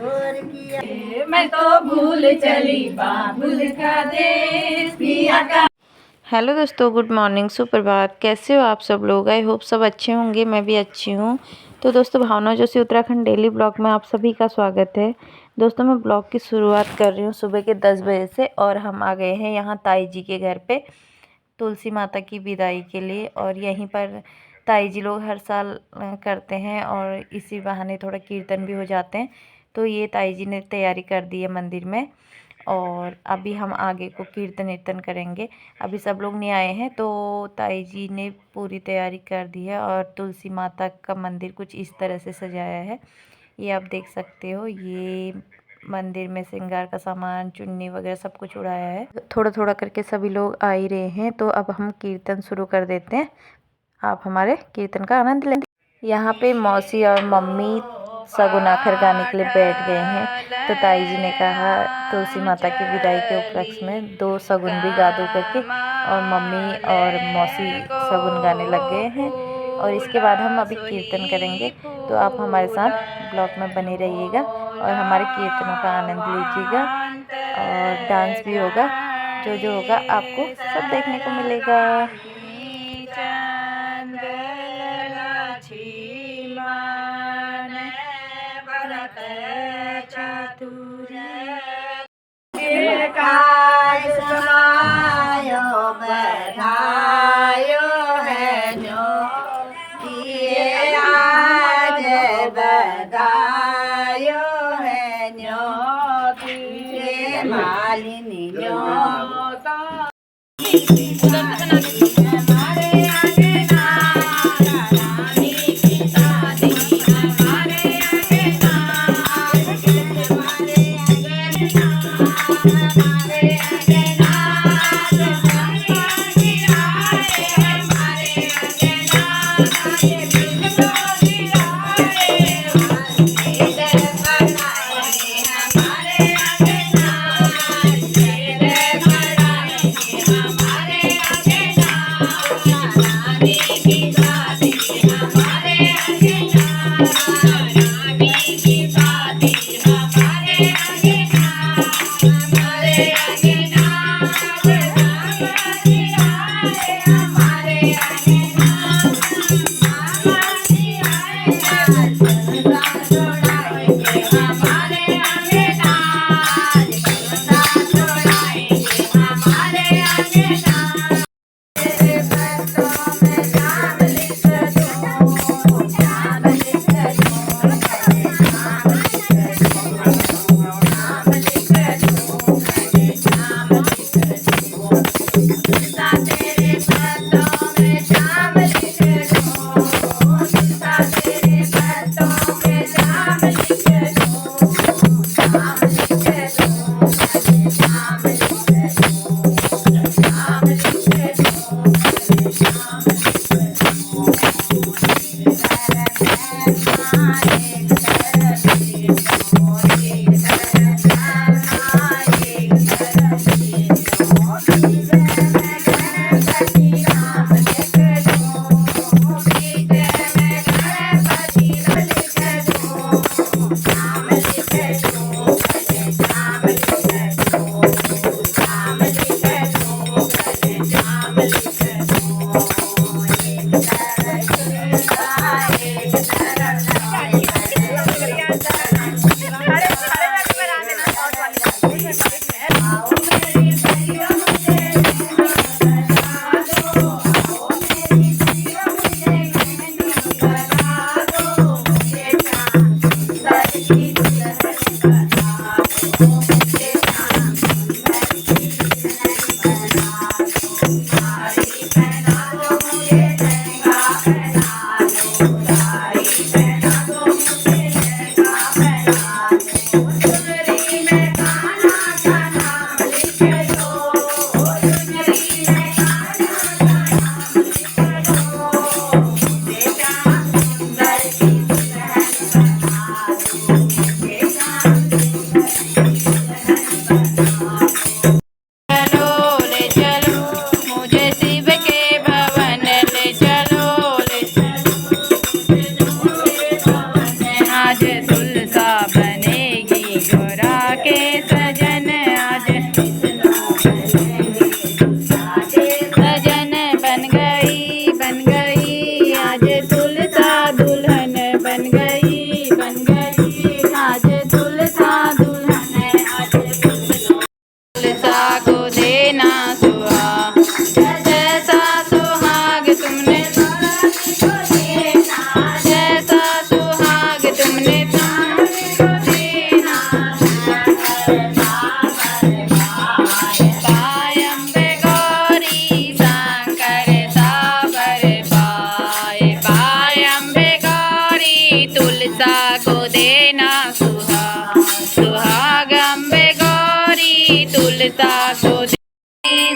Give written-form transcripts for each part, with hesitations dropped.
मैं तो भूल चली बाबुल का देश पिया का। हेलो दोस्तों, गुड मॉर्निंग, सुप्रभात। कैसे हो आप सब लोग? आई होप सब अच्छे होंगे। मैं भी अच्छी हूँ। तो दोस्तों, भावना जोशी उत्तराखंड डेली ब्लॉग में आप सभी का स्वागत है। दोस्तों, मैं ब्लॉग की शुरुआत कर रही हूँ सुबह के 10 बजे से, और हम आ गए हैं यहाँ ताई जी के घर पे तुलसी माता की विदाई के लिए। और यहीं पर ताई जी लोग हर साल करते हैं और इसी बहाने थोड़ा कीर्तन भी हो जाते हैं। तो ये ताई जी ने तैयारी कर दी है मंदिर में, और अभी हम आगे को कीर्तन वीर्तन करेंगे। अभी सब लोग नहीं आए हैं, तो ताई जी ने पूरी तैयारी कर दी है। और तुलसी माता का मंदिर कुछ इस तरह से सजाया है, ये आप देख सकते हो। ये मंदिर में श्रृंगार का सामान, चुन्नी वगैरह सब कुछ उड़ाया है। थोड़ा थोड़ा करके सभी लोग आ ही रहे हैं, तो अब हम कीर्तन शुरू कर देते हैं। आप हमारे कीर्तन का आनंद लें। यहाँ पे मौसी और मम्मी सगुन आखिर गाने के लिए बैठ गए हैं। तो ताई जी ने कहा तुलसी माता की विदाई के उपलक्ष्य में 2 सगुन भी गा दो करके, और मम्मी और मौसी सगुन गाने लग गए हैं। और इसके बाद हम अभी कीर्तन करेंगे, तो आप हमारे साथ ब्लॉग में बने रहिएगा और हमारे कीर्तनों का आनंद लीजिएगा। और डांस भी होगा, जो होगा आपको सब देखने को मिलेगा। मालिनी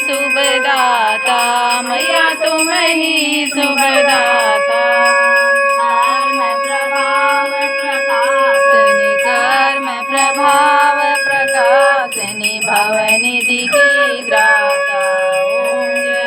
शुभदाता मैया तुम ही शुभदाता कर्म प्रभाव प्रकाशनी भवनिधि की द्राता ओम जय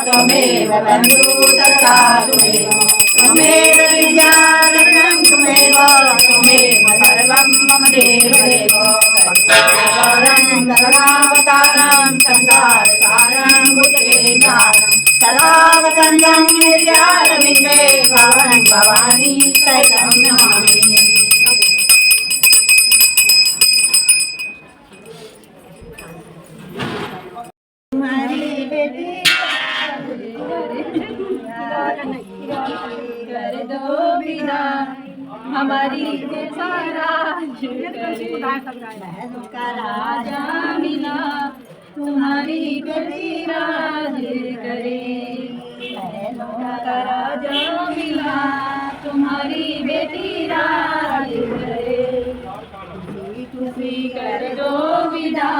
त्वमेव बन्धु सखा त्वमेव विद्यारत्नं त्वमेव सर्वं मम देवदेव गौरं करुणावतारं संसारसारं भुजगेन्द्रं सदावसन्तं निर्यारविन्दे भवनं भवानी सहितं नमामि। कर दो बिना हमारी सारा का राजा मिला तुम्हारी बेटी राज करे का राजा मिला तुम्हारी बेटी राज करे खुशी कर दो बिना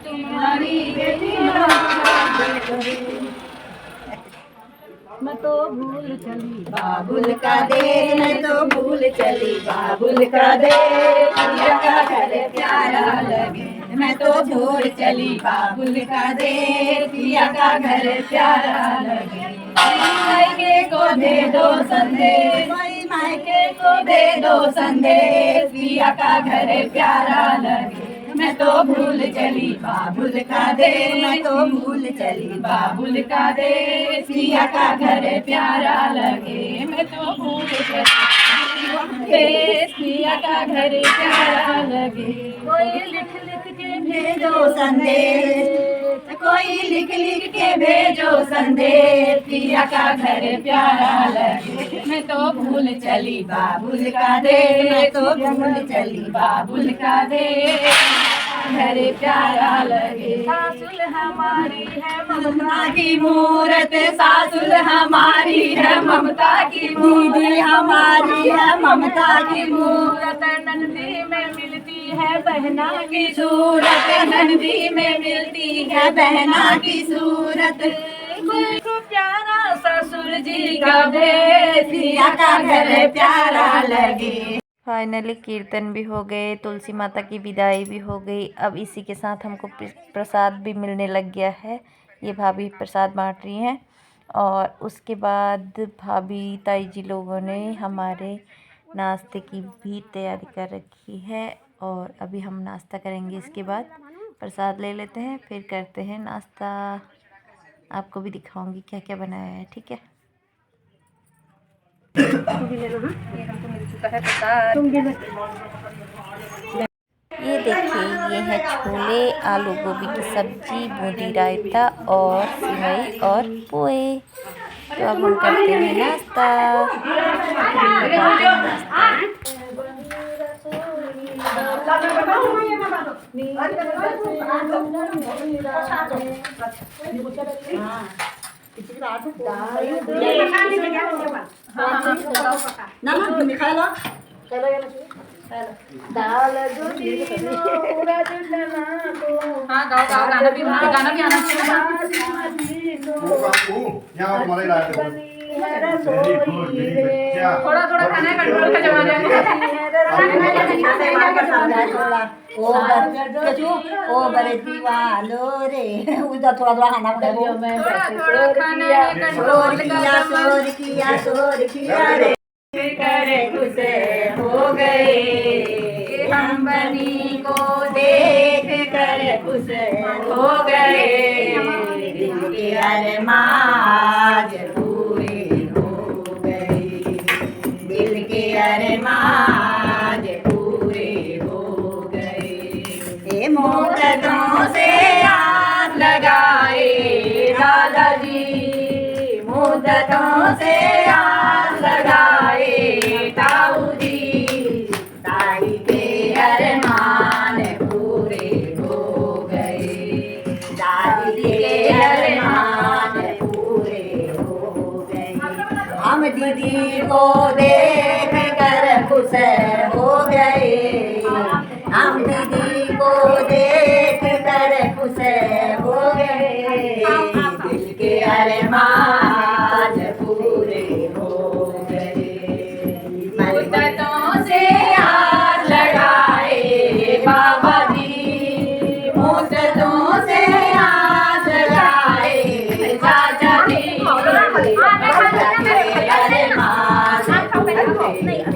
तुम्हारी बेटी राज करे। मैं तो भूल चली बाबुल का देश मैं तो भूल चली बाबुल का देश पिया का घर प्यारा लगे मैं तो भूल चली बाबुल का देश पिया का घर प्यारा लगे मायके को दे दो संदेश मायके को दे दो संदेश पिया का घर प्यारा लगे मैं तो भूल चली बाबुल का देश मैं तो भूल चली बाबुल का देश पिया का घर प्यारा लगे मैं तो भूल चली देश पिया का घर प्यारा लगे। कोई लिख लिख के भेजो संदेश कोई लिख लिख के भेजो संदेश पिया का घर प्यारा लगे मैं तो भूल चली बाबुल का देश मैं तो भूल चली बाबुल का देश घर प्यारा लगे। सासुल हमारी है ममता की मूरत सासुल हमारी है ममता की दीदी हमारी है ममता की मूरत नंदी में मिलती है बहना की सूरत नंदी में मिलती है बहना की सूरत को प्यारा ससुर जी का भेष पिया का घर प्यारा लगे। फाइनली कीर्तन भी हो गए, तुलसी माता की विदाई भी हो गई। अब इसी के साथ हमको प्रसाद भी मिलने लग गया है। ये भाभी प्रसाद बांट रही हैं और उसके बाद भाभी ताई जी लोगों ने हमारे नाश्ते की भी तैयारी कर रखी है और अभी हम नाश्ता करेंगे। इसके बाद प्रसाद ले लेते हैं फिर करते हैं नाश्ता। आपको भी दिखाऊंगी क्या क्या बनाया है, ठीक है। ये देखिए, ये है छोले, आलू गोभी की सब्जी, बूंदी रायता और सिवई और पोहे। तो अब हम करते हैं नाश्ता। दाल हाँ गाओ गाओ गाना भी आना चाहिए। थोड़ा थोड़ा खाना कंट्रोल का जमाना है। ओ बड़े दीवालो रे उधर थोड़ा थोड़ा खाना थोड़ा खाना कंट्रोल किया रे करे खुश हो गए हम बनी को देख कर खुश हो गए दिल के अरमान पूरे हो गए दिल के अरमान पूरे हो गए। मोहब्बतों से आस लगाए दादाजी मुद्दतों से आस लगाए ताऊ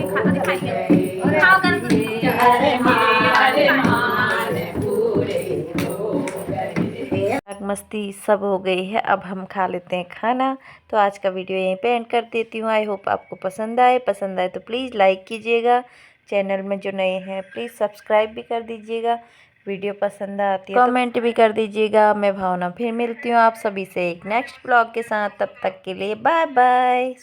खाना दिखाएंगे। खाओ गरम। अरे मार पूरे हो गए। मस्ती सब हो गई है, अब हम खा लेते हैं खाना। तो आज का वीडियो यहीं पे एंड कर देती हूँ। आई होप आपको पसंद आए तो प्लीज़ लाइक कीजिएगा। चैनल में जो नए हैं प्लीज़ सब्सक्राइब भी कर दीजिएगा। वीडियो पसंद आती है तो कमेंट भी कर दीजिएगा। मैं भावना फिर मिलती हूँ आप सभी से एक नेक्स्ट ब्लॉग के साथ। तब तक के लिए बाय बाय।